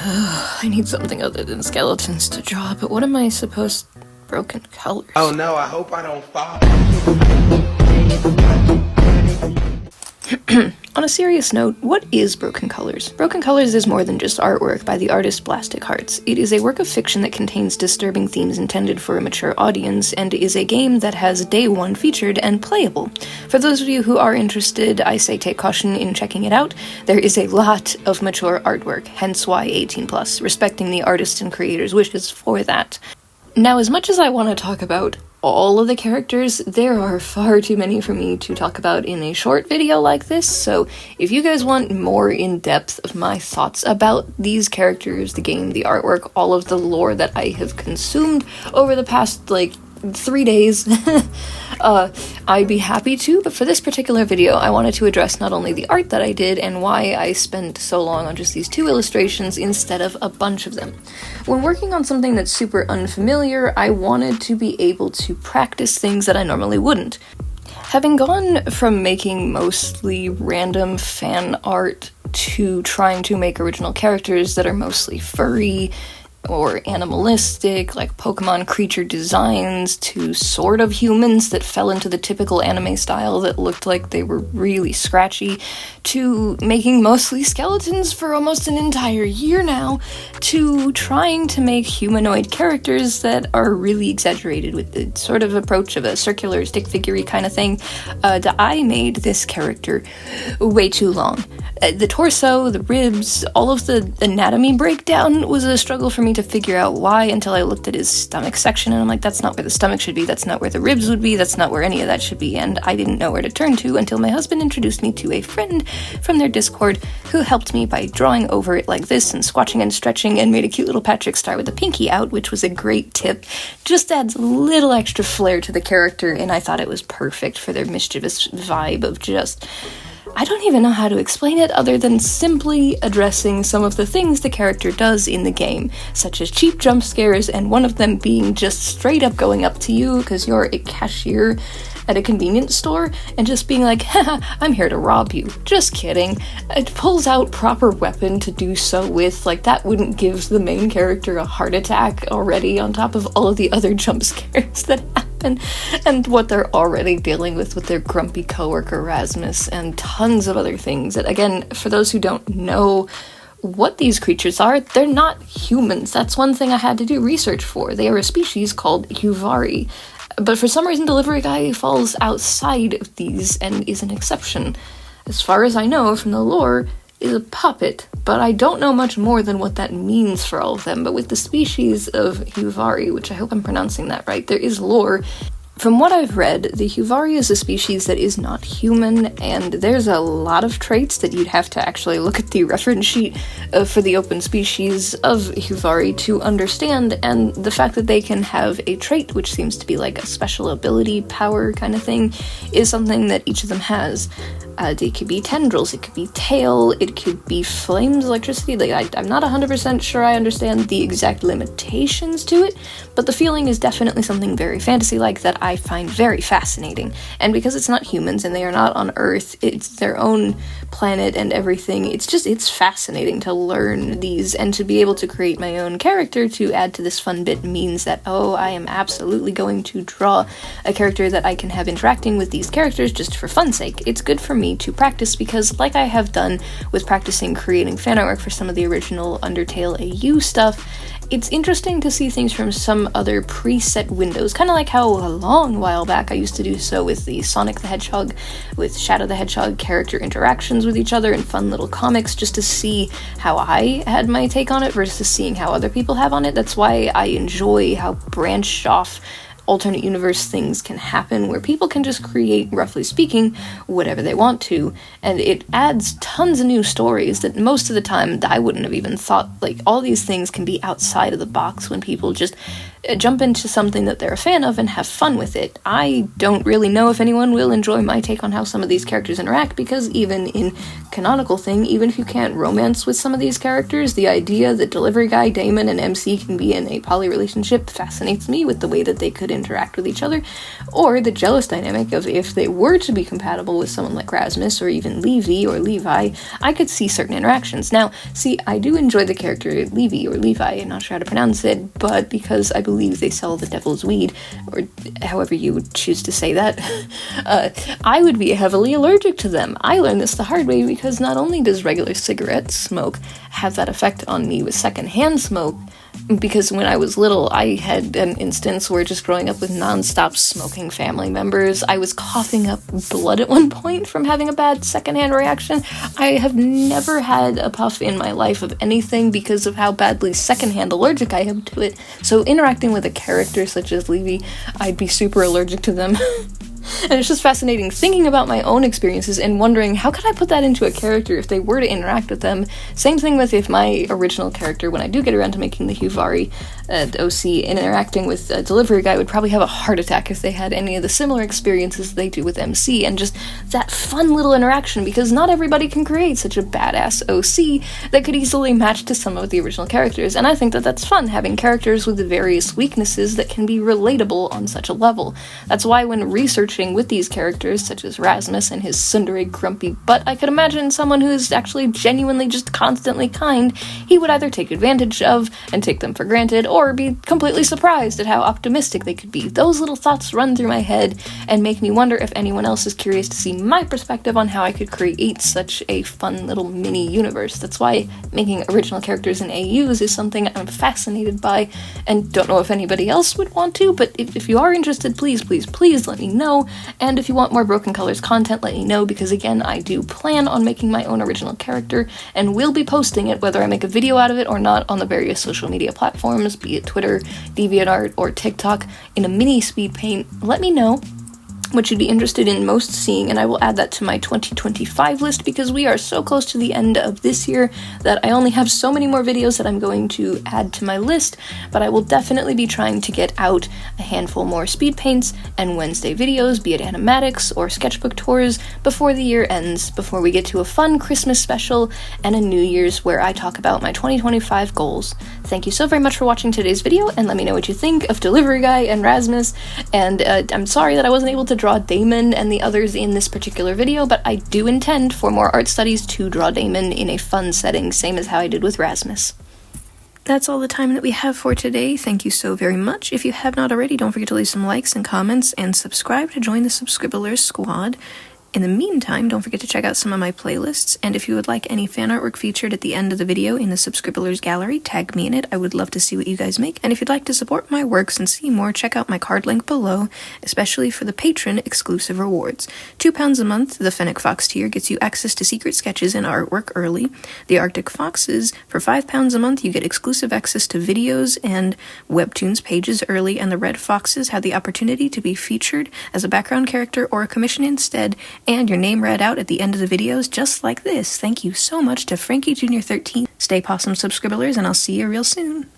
I need something other than skeletons to draw, but what am I supposed... Broken colors. Oh no, I hope I don't fall. On a serious note, what is Broken Colors? Broken Colors is more than just artwork by the artist Plastic Hearts. It is a work of fiction that contains disturbing themes intended for a mature audience, and is a game that has day one featured and playable. For those of you who are interested, I say take caution in checking it out. There is a lot of mature artwork, hence why 18+, respecting the artist and creator's wishes for that. Now, as much as I want to talk about all of the characters, there are far too many for me to talk about in a short video like this, so if you guys want more in-depth of my thoughts about these characters, the game, the artwork, all of the lore that I have consumed over the past, 3 days, I'd be happy to, but for this particular video, I wanted to address not only the art that I did and why I spent so long on just these 2 illustrations instead of a bunch of them. When working on something that's super unfamiliar, I wanted to be able to practice things that I normally wouldn't. Having gone from making mostly random fan art to trying to make original characters that are mostly furry, or animalistic, like Pokemon creature designs, to sort of humans that fell into the typical anime style that looked like they were really scratchy, to making mostly skeletons for almost an entire year now, to trying to make humanoid characters that are really exaggerated with the sort of approach of a circular stick figure-y kind of thing. I made this character way too long. The torso, the ribs, all of the anatomy breakdown was a struggle for me to figure out why until I looked at his stomach section and I'm like, that's not where the stomach should be, that's not where the ribs would be, that's not where any of that should be, and I didn't know where to turn to until my husband introduced me to a friend from their Discord who helped me by drawing over it like this and squatching and stretching and made a cute little Patrick star with the pinky out, which was a great tip. Just adds a little extra flair to the character, and I thought it was perfect for their mischievous vibe of just... I don't even know how to explain it other than simply addressing some of the things the character does in the game, such as cheap jump scares, and one of them being just straight up going up to you because you're a cashier at a convenience store and just being like, haha, I'm here to rob you. Just kidding. It pulls out proper weapon to do so with, like that wouldn't give the main character a heart attack already on top of all of the other jump scares that happen, and what they're already dealing with their grumpy coworker Rasmus, and tons of other things that, again, for those who don't know what these creatures are, they're not humans. That's one thing I had to do research for. They are a species called Hyperfixation. But for some reason, Delivery Guy falls outside of these and is an exception. As far as I know from the lore, is a puppet, but I don't know much more than what that means for all of them. But with the species of Hyperfixation, which I hope I'm pronouncing that right, there is lore. From what I've read, the Hyperfixation is a species that is not human, and there's a lot of traits that you'd have to actually look at the reference sheet for the open species of Hyperfixation to understand, and the fact that they can have a trait, which seems to be like a special ability, power kind of thing, is something that each of them has. It could be tendrils, it could be tail, it could be flames, electricity. I'm not 100% sure I understand the exact limitations to it, but the feeling is definitely something very fantasy-like that I find very fascinating. And because it's not humans and they are not on Earth, it's their own planet and everything, it's fascinating to learn these, and to be able to create my own character to add to this fun bit means that, I am absolutely going to draw a character that I can have interacting with these characters just for fun's sake. It's good for me to practice because, like I have done with practicing creating fan artwork for some of the original Undertale AU stuff, it's interesting to see things from some other preset windows, kind of like how a long while back I used to do so with the Sonic the Hedgehog, with Shadow the Hedgehog character interactions with each other in fun little comics, just to see how I had my take on it versus seeing how other people have on it. That's why I enjoy how branched off alternate universe things can happen, where people can just create, roughly speaking, whatever they want to, and it adds tons of new stories that most of the time I wouldn't have even thought. Like, all these things can be outside of the box when people just jump into something that they're a fan of and have fun with it. I don't really know if anyone will enjoy my take on how some of these characters interact, because even in canonical thing, even if you can't romance with some of these characters, the idea that delivery guy, Damon, and MC can be in a poly relationship fascinates me, with the way that they could interact with each other, or the jealous dynamic of if they were to be compatible with someone like Rasmus, or even Levi or Levi, I could see certain interactions. Now, see, I do enjoy the character Levi or Levi, I'm not sure how to pronounce it, but because I believe they sell the devil's weed, or however you would choose to say that, I would be heavily allergic to them. I learned this the hard way, because not only does regular cigarette smoke have that effect on me with secondhand smoke, because when I was little, I had an instance where, just growing up with non-stop smoking family members, I was coughing up blood at one point from having a bad secondhand reaction. I have never had a puff in my life of anything because of how badly secondhand allergic I am to it. So interacting with a character such as Levi, I'd be super allergic to them. And it's just fascinating thinking about my own experiences and wondering, how could I put that into a character if they were to interact with them? Same thing with if my original character, when I do get around to making the Huvari OC, interacting with a delivery guy, would probably have a heart attack if they had any of the similar experiences they do with MC, and just that fun little interaction, because not everybody can create such a badass OC that could easily match to some of the original characters, and I think that that's fun, having characters with various weaknesses that can be relatable on such a level. That's why when researching with these characters, such as Rasmus and his tsundere grumpy butt, I could imagine someone who is actually genuinely just constantly kind, he would either take advantage of and take them for granted, or be completely surprised at how optimistic they could be. Those little thoughts run through my head and make me wonder if anyone else is curious to see my perspective on how I could create such a fun little mini universe. That's why making original characters in AUs is something I'm fascinated by, and don't know if anybody else would want to, but if you are interested, please, please, please let me know. And if you want more Broken Colors content, let me know, because again, I do plan on making my own original character, and will be posting it, whether I make a video out of it or not, on the various social media platforms, be it Twitter, DeviantArt, or TikTok, in a mini speed paint. Let me know what you'd be interested in most seeing, and I will add that to my 2025 list, because we are so close to the end of this year that I only have so many more videos that I'm going to add to my list, but I will definitely be trying to get out a handful more speed paints and Wednesday videos, be it animatics or sketchbook tours, before the year ends, before we get to a fun Christmas special and a New Year's where I talk about my 2025 goals. Thank you so very much for watching today's video, and let me know what you think of Delivery Guy and Rasmus, and I'm sorry that I wasn't able to draw Damon and the others in this particular video, but I do intend for more art studies to draw Damon in a fun setting, same as how I did with Rasmus. That's all the time that we have for today. Thank you so very much. If you have not already, don't forget to leave some likes and comments, and subscribe to join the Subscribblers squad. In the meantime, don't forget to check out some of my playlists, and if you would like any fan artwork featured at the end of the video in the Subscribblers gallery, tag me in it. I would love to see what you guys make. And if you'd like to support my works and see more, check out my card link below, especially for the patron exclusive rewards. £2 a month, the Fennec Fox tier gets you access to secret sketches and artwork early. The Arctic Foxes, for £5 a month, you get exclusive access to videos and webtoons pages early, and the Red Foxes have the opportunity to be featured as a background character or a commission instead, and your name read out at the end of the videos, just like this. Thank you so much to Frankie Jr. 13. Stay possum, Subscribblers, and I'll see you real soon.